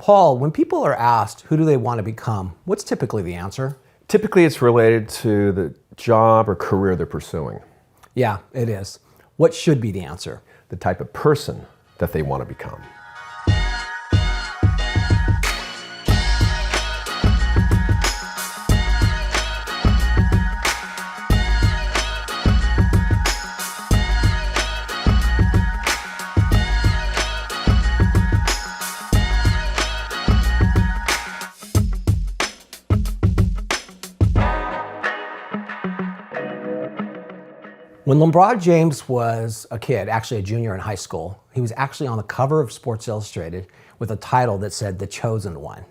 Paul, when people are asked who do they want to become, what's typically the answer? Typically it's related to the job or career they're pursuing. Yeah, it is. What should be the answer? The type of person that they want to become. When LeBron James was a kid, actually a junior in high school, he was actually on the cover of Sports Illustrated with a title that said The Chosen One.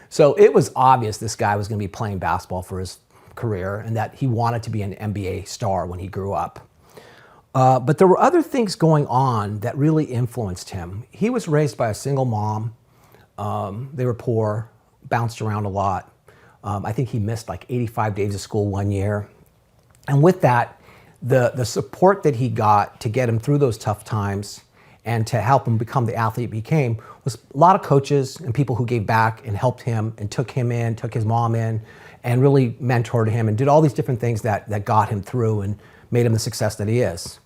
So it was obvious this guy was going to be playing basketball for his career and that he wanted to be an NBA star when he grew up. But there were other things going on that really influenced him. He was raised by a single mom. They were poor, bounced around a lot. I think he missed like 85 days of school one year. And with that, the support that he got to get him through those tough times and to help him become the athlete he became was a lot of coaches and people who gave back and helped him and took him in, took his mom in, and really mentored him and did all these different things that got him through and made him the success that he is.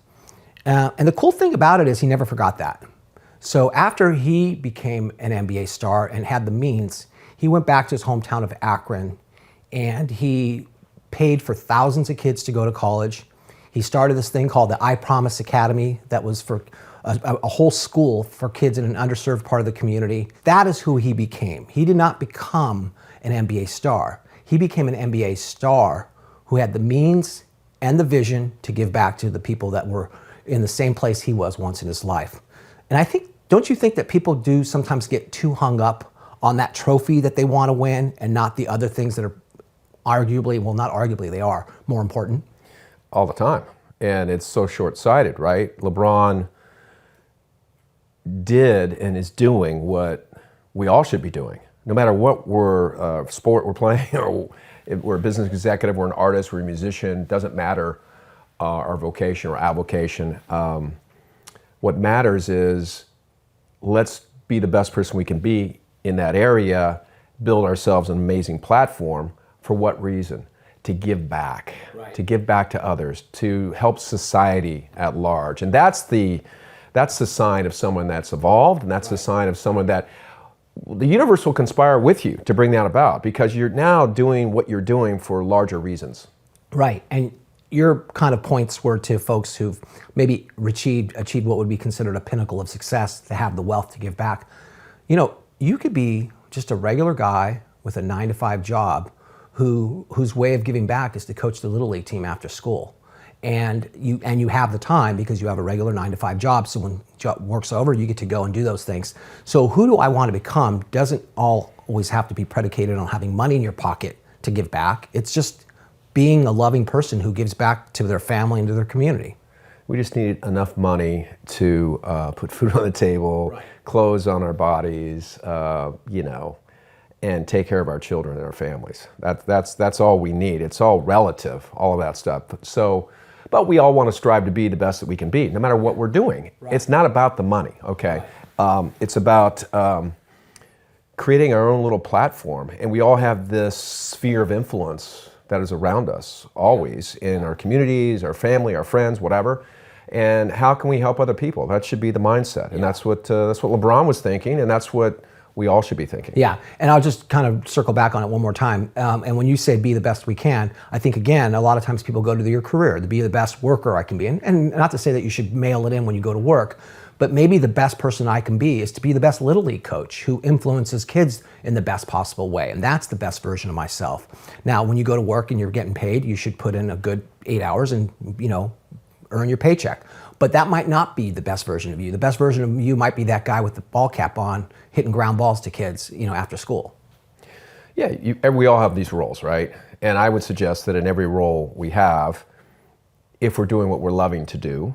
And the cool thing about it is he never forgot that. So after he became an NBA star and had the means, he went back to his hometown of Akron and he paid for thousands of kids to go to college. He started this thing called the I Promise Academy that was for a whole school for kids in an underserved part of the community. That is who he became. He did not become an NBA star. He became an NBA star who had the means and the vision to give back to the people that were in the same place he was once in his life. And I think, don't you think that people do sometimes get too hung up on that trophy that they want to win and not the other things that are arguably, well, not arguably, they are more important? All the time. And it's so short-sighted, right? LeBron did and is doing what we all should be doing. No matter what sport we're playing, or if we're a business executive, we're an artist, we're a musician, doesn't matter our vocation or avocation. What matters is let's be the best person we can be in that area, build ourselves an amazing platform. For what reason? To give back, right. To give back to others, to help society at large. And that's the sign of someone that's evolved, and that's the sign of someone that the universe will conspire with you to bring that about, because you're now doing what you're doing for larger reasons. Right, and your kind of points were to folks who've maybe achieved what would be considered a pinnacle of success, to have the wealth to give back. You know, you could be just a regular guy with a 9-to-5 job whose way of giving back is to coach the Little League team after school. And you have the time because you have a regular 9-to-5 job, so when work's over, you get to go and do those things. So who do I want to become doesn't always have to be predicated on having money in your pocket to give back. It's just being a loving person who gives back to their family and to their community. We just need enough money to put food on the table, right. Clothes on our bodies, and take care of our children and our families. That's all we need. It's all relative, all of that stuff. So, but we all want to strive to be the best that we can be, no matter what we're doing. Right. It's not about the money, okay? Right. It's about creating our own little platform, and we all have this sphere of influence that is around us, always, in our communities, our family, our friends, whatever. And how can we help other people? That should be the mindset, and that's what LeBron was thinking, and that's what we all should be thinking. Yeah, and I'll just kind of circle back on it one more time. And when you say be the best we can, I think, again, a lot of times people go to your career to be the best worker I can be. And not to say that you should mail it in when you go to work, but maybe the best person I can be is to be the best Little League coach who influences kids in the best possible way. And that's the best version of myself. Now, when you go to work and you're getting paid, you should put in a good 8 hours and, earn your paycheck. But that might not be the best version of you. The best version of you might be that guy with the ball cap on, hitting ground balls to kids, after school. Yeah, we all have these roles, right? And I would suggest that in every role we have, if we're doing what we're loving to do,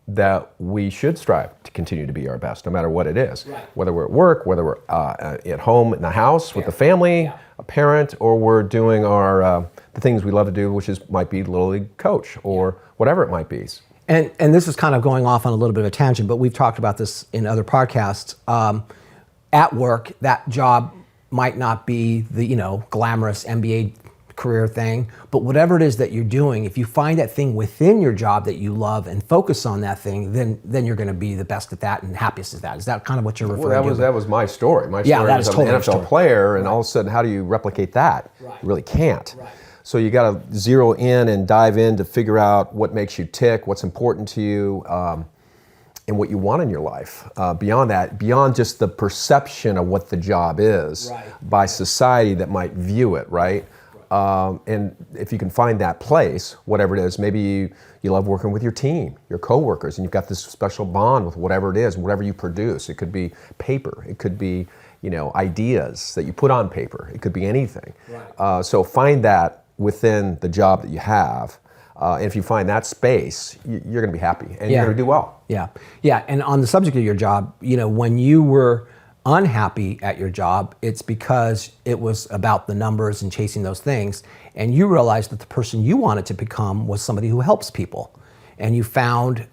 that we should strive to continue to be our best, no matter what it is. Right. Whether we're at work, whether we're at home in the house with the family, a parent, or we're doing our the things we love to do, which might be Little League coach or whatever it might be. And this is kind of going off on a little bit of a tangent, but we've talked about this in other podcasts. at work, that job might not be the, glamorous MBA career thing, but whatever it is that you're doing, if you find that thing within your job that you love and focus on that thing, then you're going to be the best at that and happiest at that. Is that kind of what you're referring to? That was my story. My story that was is I'm an totally NFL player, and all of a sudden, how do you replicate that? Right. You really can't. Right. So you got to zero in and dive in to figure out what makes you tick, what's important to you, and what you want in your life. Beyond that, beyond just the perception of what the job is by society that might view it, right? And if you can find that place, whatever it is, maybe you love working with your team, your coworkers, and you've got this special bond with whatever it is, whatever you produce. It could be paper, it could be ideas that you put on paper, it could be anything. Right. So find that within the job that you have. And if you find that space, you're going to be happy and you're going to do well. Yeah. And on the subject of your job, when you were unhappy at your job, it's because it was about the numbers and chasing those things. And you realized that the person you wanted to become was somebody who helps people. And you found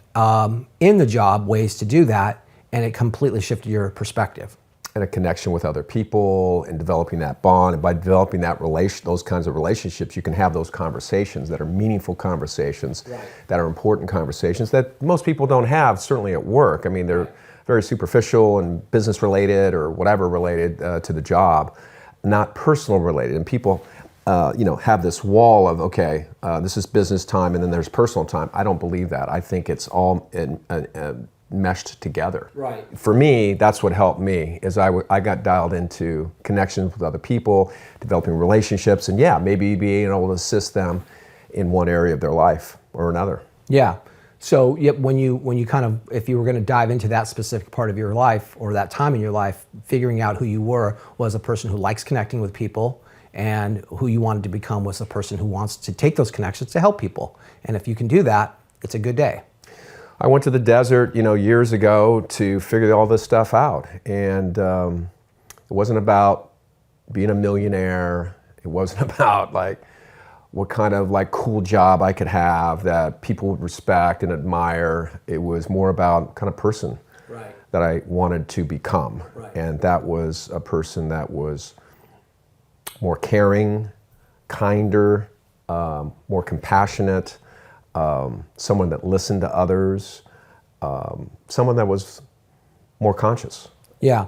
in the job ways to do that, and it completely shifted your perspective. And a connection with other people and developing that bond. And by developing that those kinds of relationships, you can have those conversations that are meaningful conversations, that are important conversations that most people don't have, certainly at work. I mean, they're very superficial and business related or whatever related to the job, not personal related. And people, have this wall of, okay, this is business time and then there's personal time. I don't believe that. I think it's all meshed together. Right. For me, that's what helped me, is I got dialed into connections with other people, developing relationships, and maybe being able to assist them in one area of their life or another. Yeah. So when you kind of, if you were going to dive into that specific part of your life or that time in your life, figuring out who you were was a person who likes connecting with people, and who you wanted to become was a person who wants to take those connections to help people. And if you can do that, it's a good day. I went to the desert, years ago to figure all this stuff out. And it wasn't about being a millionaire. It wasn't about what kind of cool job I could have that people would respect and admire. It was more about kind of person that I wanted to become. And that was a person that was more caring, kinder, more compassionate, someone that listened to others, someone that was more conscious. Yeah.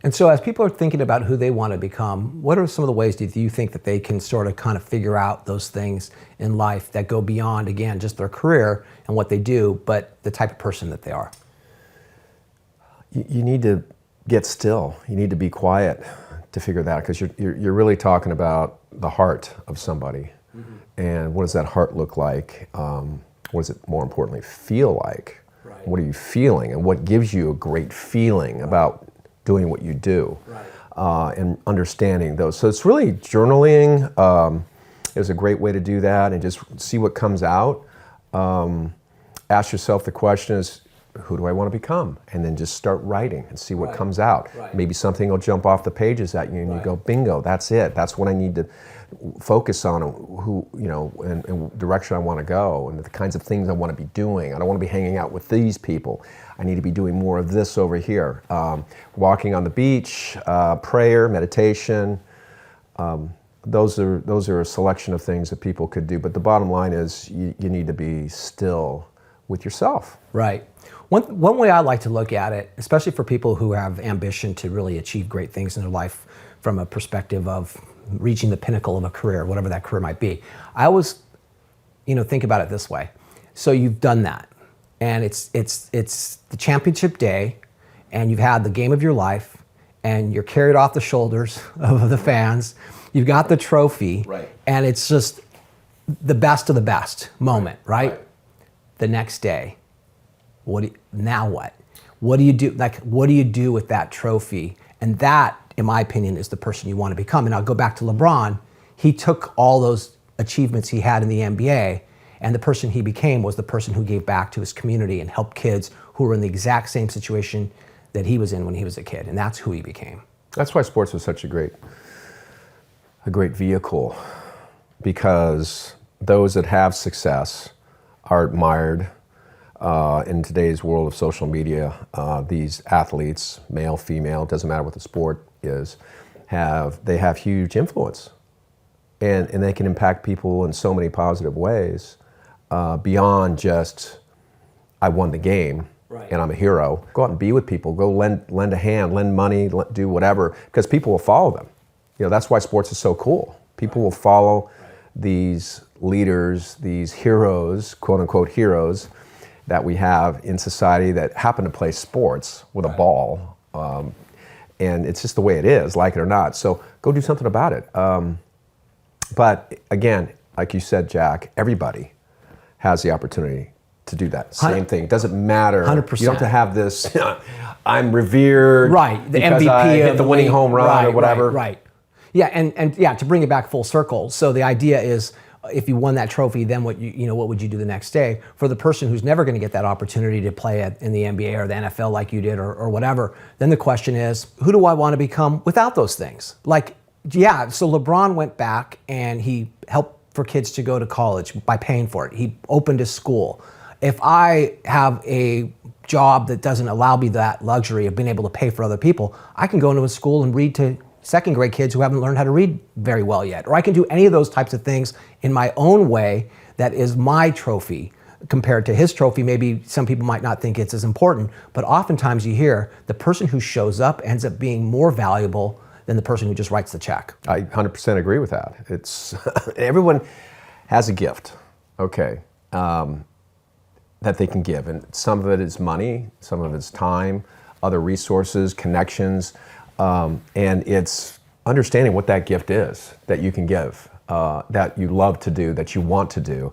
And so as people are thinking about who they want to become, what are some of the ways do you think that they can sort of kind of figure out those things in life that go beyond, again, just their career and what they do, but the type of person that they are? You need to get still. You need to be quiet to figure that out, because you're really talking about the heart of somebody. Mm-hmm. And what does that heart look like? What does it, more importantly, feel like? Right. What are you feeling? And what gives you a great feeling about doing what you do? Right. And understanding those. So it's really journaling is a great way to do that, and just see what comes out. Ask yourself the question is, who do I want to become? And then just start writing and see what comes out. Right. Maybe something will jump off the pages at you and you go, bingo, that's it. That's what I need to focus on, and direction I want to go, and the kinds of things I want to be doing. I don't want to be hanging out with these people. I need to be doing more of this over here. Walking on the beach, prayer, meditation. Those are a selection of things that people could do. But the bottom line is you need to be still with yourself. Right. One way I like to look at it, especially for people who have ambition to really achieve great things in their life from a perspective of reaching the pinnacle of a career, whatever that career might be, I always, think about it this way. So you've done that, and it's the championship day, and you've had the game of your life, and you're carried off the shoulders of the fans. You've got the trophy, right, and it's just the best of the best moment, right? The next day, now what? What do you do? What do you do with that trophy? And that, in my opinion, is the person you want to become. And I'll go back to LeBron. He took all those achievements he had in the NBA, and the person he became was the person who gave back to his community and helped kids who were in the exact same situation that he was in when he was a kid. And that's who he became. That's why sports was such a great vehicle, because those that have success are admired, in today's world of social media, these athletes, male, female, doesn't matter what the sport is, they have huge influence. And they can impact people in so many positive ways beyond just, I won the game. Right. And I'm a hero. Go out and be with people. Go lend a hand, lend money, do whatever, because people will follow them. That's why sports is so cool. People will follow these leaders, these heroes, quote unquote heroes, that we have in society that happen to play sports with a ball. And it's just the way it is, like it or not. So go do something about it. But again, like you said, Jack, everybody has the opportunity to do that same thing. It doesn't matter. 100%. You don't have to have this, I'm revered the because MVP I hit of the winning home run or whatever. Right. Yeah, and to bring it back full circle. So the idea is, if you won that trophy, then what what would you do the next day? For the person who's never going to get that opportunity to play in the NBA or the NFL like you did or whatever, then the question is, who do I want to become without those things? So LeBron went back and he helped for kids to go to college by paying for it. He opened a school. If I have a job that doesn't allow me that luxury of being able to pay for other people, I can go into a school and read to second grade kids who haven't learned how to read very well yet. Or I can do any of those types of things in my own way that is my trophy compared to his trophy. Maybe some people might not think it's as important, but oftentimes you hear the person who shows up ends up being more valuable than the person who just writes the check. I 100% agree with that. It's everyone has a gift, okay, that they can give. And some of it is money, some of it's time, other resources, connections, and it's understanding what that gift is that you can give, that you love to do, that you want to do.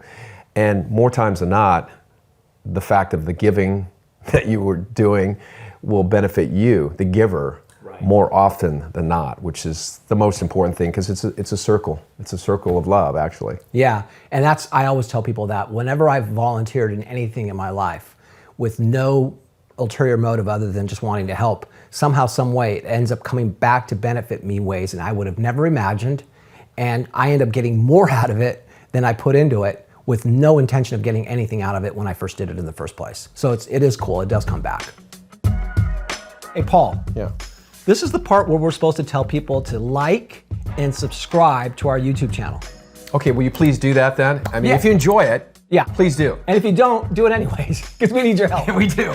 And more times than not, the fact of the giving that you were doing will benefit you, the giver, more often than not, which is the most important thing, because it's a circle. It's a circle of love, actually. Yeah, and I always tell people that whenever I've volunteered in anything in my life with no ulterior motive other than just wanting to help, somehow, some way, it ends up coming back to benefit me in ways that I would have never imagined, and I end up getting more out of it than I put into it, with no intention of getting anything out of it when I first did it in the first place. So it is cool. It does come back. Hey, Paul. Yeah. This is the part where we're supposed to tell people to like and subscribe to our YouTube channel. Okay, will you please do that then? I mean, if you enjoy it, please do. And if you don't, do it anyways, because we need your help. Yeah, we do.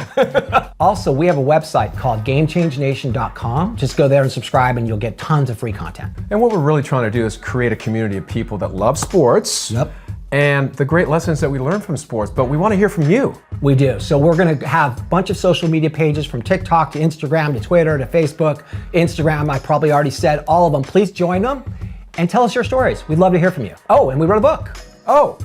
Also, we have a website called GameChangeNation.com. Just go there and subscribe and you'll get tons of free content. And what we're really trying to do is create a community of people that love sports. Yep. And the great lessons that we learn from sports, but we want to hear from you. We do. So we're going to have a bunch of social media pages, from TikTok to Instagram to Twitter to Facebook. Instagram, I probably already said all of them. Please join them and tell us your stories. We'd love to hear from you. Oh, and we wrote a book. Oh,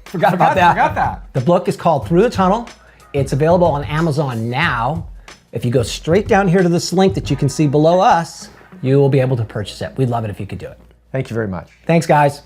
forgot about that. Forgot that. The book is called Through the Tunnel. It's available on Amazon now. If you go straight down here to this link that you can see below us, you will be able to purchase it. We'd love it if you could do it. Thank you very much. Thanks, guys.